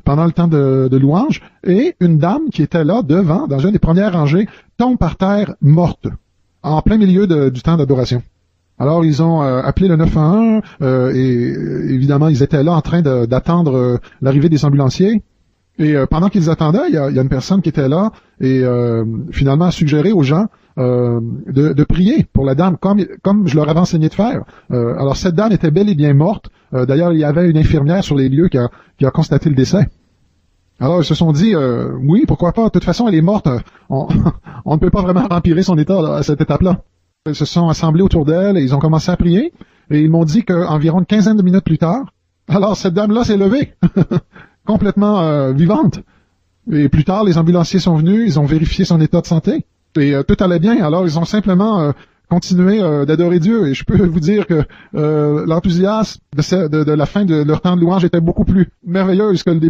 pendant le temps de louange, et une dame qui était là devant, dans une des premières rangées, tombe par terre morte, en plein milieu du temps d'adoration. Alors ils ont appelé le 911 et évidemment ils étaient là en train d'attendre l'arrivée des ambulanciers. Et pendant qu'ils attendaient, il y a une personne qui était là et finalement a suggéré aux gens de prier pour la dame, comme je leur avais enseigné de faire. Alors cette dame était bel et bien morte. D'ailleurs, il y avait une infirmière sur les lieux qui a constaté le décès. Alors ils se sont dit, oui, pourquoi pas, de toute façon elle est morte, on ne peut pas vraiment empirer son état là, à cette étape-là. Ils se sont assemblés autour d'elle et ils ont commencé à prier. Et ils m'ont dit qu'environ une quinzaine de minutes plus tard, alors cette dame-là s'est levée. Complètement vivante. Et plus tard, les ambulanciers sont venus, ils ont vérifié son état de santé, et tout allait bien. Alors, ils ont simplement continué d'adorer Dieu, et je peux vous dire que l'enthousiasme de la fin de leur temps de louange était beaucoup plus merveilleuse que le début.